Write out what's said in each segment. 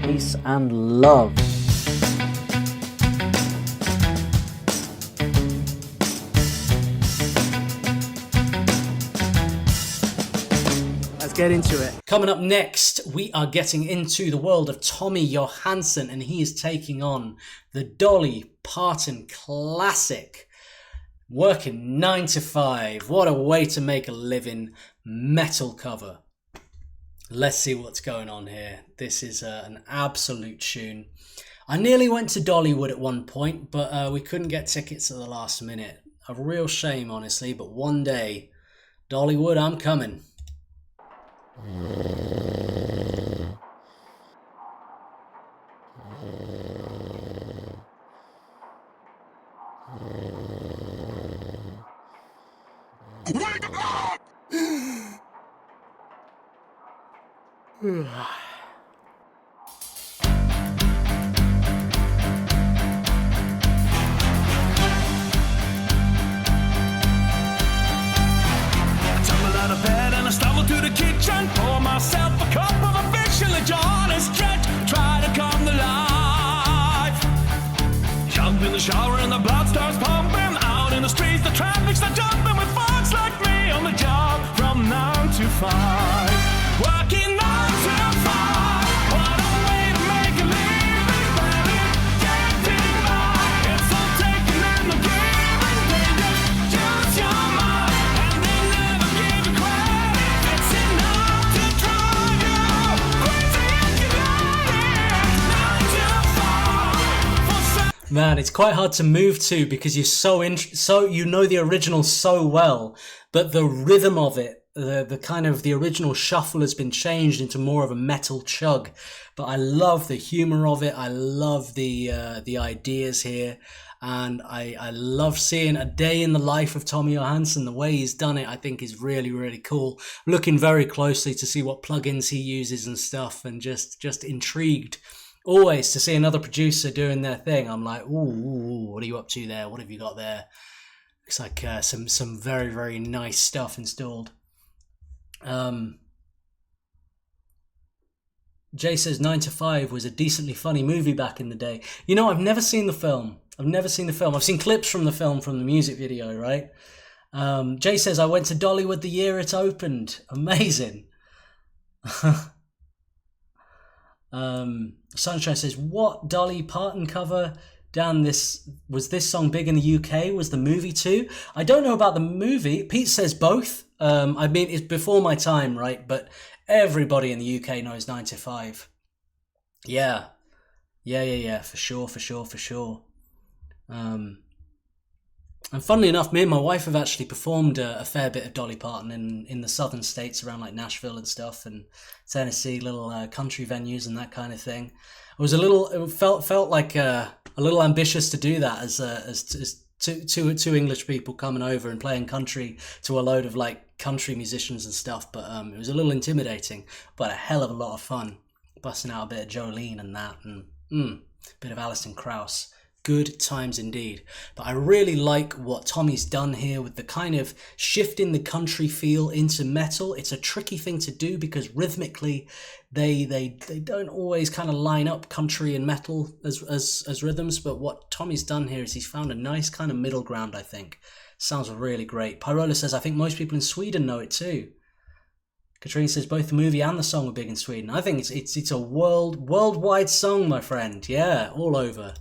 peace and love. Let's get into it. Coming up next, we are getting into the world of Tommy Johansson, and he is taking on the Dolly Parton classic. Working 9 to 5. What a way to make a living. Metal cover. Let's see what's going on here. This is an absolute tune. I nearly went to Dollywood at one point, but we couldn't get tickets at the last minute. A real shame, honestly, but one day, Dollywood, I'm coming. Wake up! To the kitchen, pour myself a cup of officially John and stretch, try to come to life. Jump in the shower and the blood starts pumping. Out in the streets, the traffic's not jumping with folks like me on the job from 9 to 5. Working 9 to 5. What a way to make a living, baby. Getting by. It's all taken and the giving. They just use your mind and they never give you credit. Man, it's quite hard to move to because you're you know the original so well, but the rhythm of it, the kind of the original shuffle has been changed into more of a metal chug. But I love the humor of it. I love the ideas here, and I love seeing a day in the life of Tommy Johansson. The way he's done it, I think, is really, really cool. Looking very closely to see what plugins he uses and stuff, and just intrigued. Always to see another producer doing their thing. I'm like, ooh, what are you up to there? What have you got there? Looks like some very, very nice stuff installed. Jay says 9 to 5 was a decently funny movie back in the day. You know, I've never seen the film. I've seen clips from the film, from the music video, right? Jay says, I went to Dollywood the year it opened. Amazing. Sunshine says, what Dolly Parton cover? Dan, was this song big in the UK? Was the movie too? I don't know about the movie. Pete says both. I mean, it's before my time, right? But everybody in the UK knows 9 to 5. Yeah, for sure. And funnily enough, me and my wife have actually performed a fair bit of Dolly Parton in the southern states around like Nashville and stuff, and Tennessee, little country venues and that kind of thing. It felt like a little ambitious to do that as two English people coming over and playing country to a load of like country musicians and stuff. But it was a little intimidating, but a hell of a lot of fun. Busting out a bit of Jolene and that, and a bit of Alison Krauss. Good times indeed. But I really like what Tommy's done here with the kind of shifting the country feel into metal. It's a tricky thing to do because rhythmically they don't always kind of line up country and metal as rhythms. But what Tommy's done here is he's found a nice kind of middle ground, I think. Sounds really great. Pyrola says, I think most people in Sweden know it too. Katrina says both the movie and the song were big in Sweden. I think it's a worldwide song, my friend. Yeah, all over.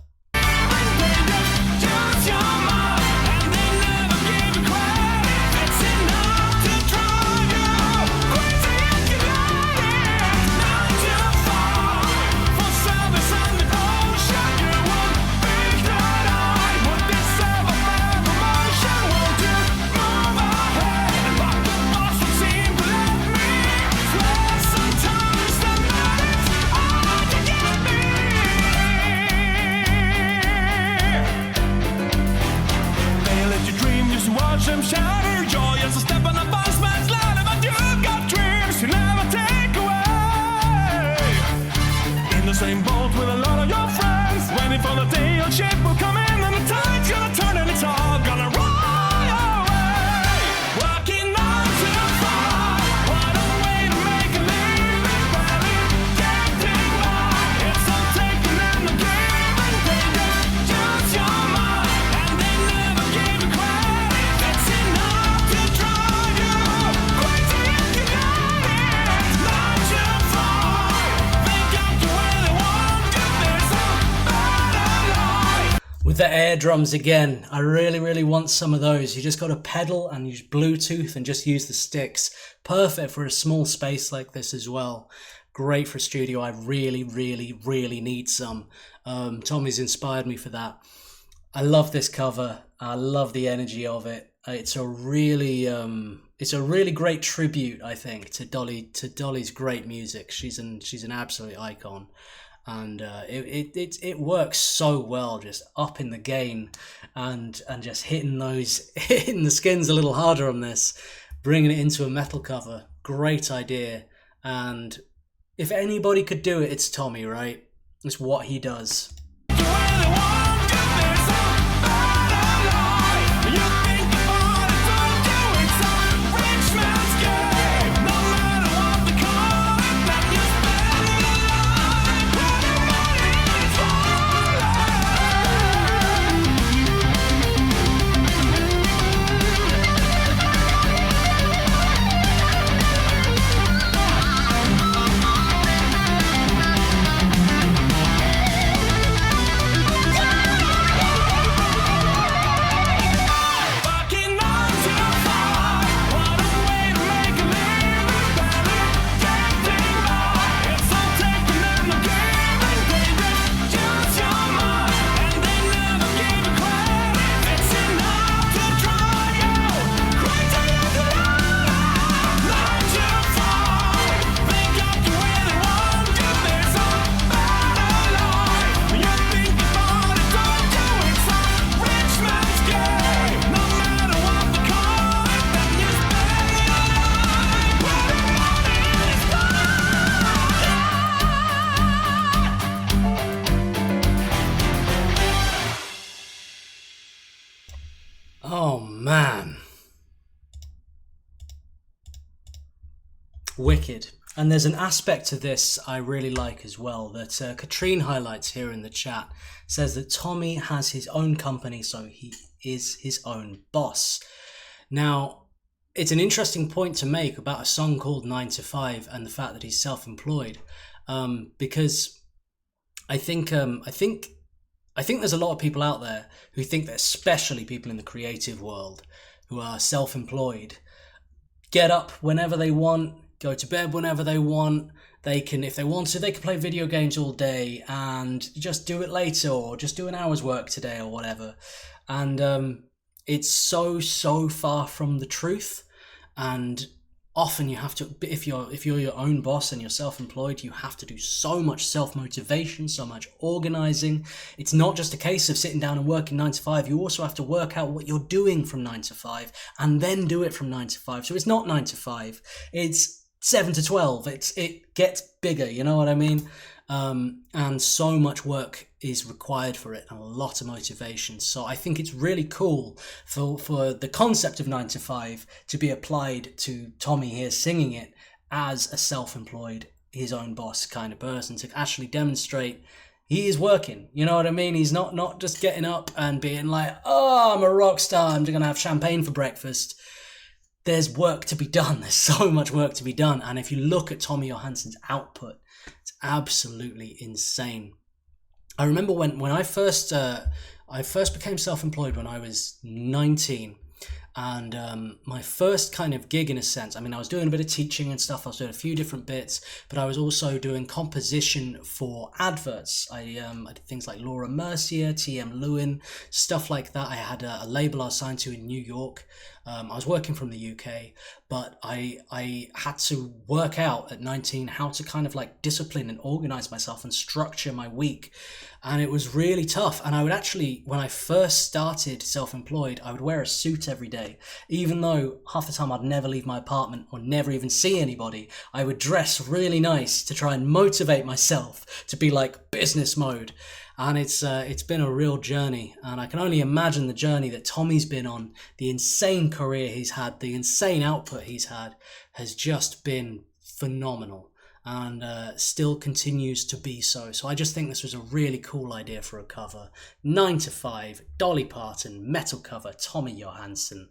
the air drums again. I really, really want some of those. You just got to pedal and use Bluetooth and just use the sticks. Perfect for a small space like this as well. Great for studio. I really, really, really need some. Tommy's inspired me for that. I love this cover. I love the energy of it. It's a really great tribute, I think, to Dolly's great music. She's an absolute icon, and it works so well, just up in the gain, and just hitting the skins a little harder on this, bringing it into a metal cover. Great idea, and if anybody could do it, it's Tommy, right? It's what he does. Oh man, wicked. And there's an aspect to this I really like as well, that Katrine highlights here in the chat. Says that Tommy has his own company, so he is his own boss. Now, it's an interesting point to make about a song called 9 to 5 and the fact that he's self-employed, because I think there's a lot of people out there who think that, especially people in the creative world who are self-employed, get up whenever they want, go to bed whenever they want. They can, if they want to, they can play video games all day and just do it later, or just do an hour's work today or whatever. And it's so far from the truth. And often you have to, if you're your own boss and you're self-employed, you have to do so much self-motivation, so much organizing. It's not just a case of sitting down and working 9 to 5. You also have to work out what you're doing from 9 to 5 and then do it from 9 to 5. So it's not 9 to 5. It's 7 to 12. It gets bigger, you know what I mean? And so much work is required for it, and a lot of motivation. So I think it's really cool for the concept of 9 to 5 to be applied to Tommy here singing it as a self-employed, his own boss kind of person, to actually demonstrate he is working. You know what I mean? He's not just getting up and being like, oh, I'm a rock star, I'm going to have champagne for breakfast. There's work to be done. There's so much work to be done. And if you look at Tommy Johansson's output, it's absolutely insane. I remember when I first became self-employed when I was 19, and my first kind of gig, in a sense, I mean, I was doing a bit of teaching and stuff, I was doing a few different bits, but I was also doing composition for adverts. I did things like Laura Mercier, TM Lewin, stuff like that. I had a label I was signed to in New York. I was working from the UK, but I had to work out at 19 how to kind of like discipline and organize myself and structure my week. And it was really tough. And I would actually, when I first started self-employed, I would wear a suit every day. Even though half the time I'd never leave my apartment or never even see anybody, I would dress really nice to try and motivate myself to be like business mode. And it's been a real journey, and I can only imagine the journey that Tommy's been on. The insane career he's had, the insane output he's had, has just been phenomenal, and still continues to be so. So I just think this was a really cool idea for a cover. 9 to 5, Dolly Parton, metal cover, Tommy Johansson.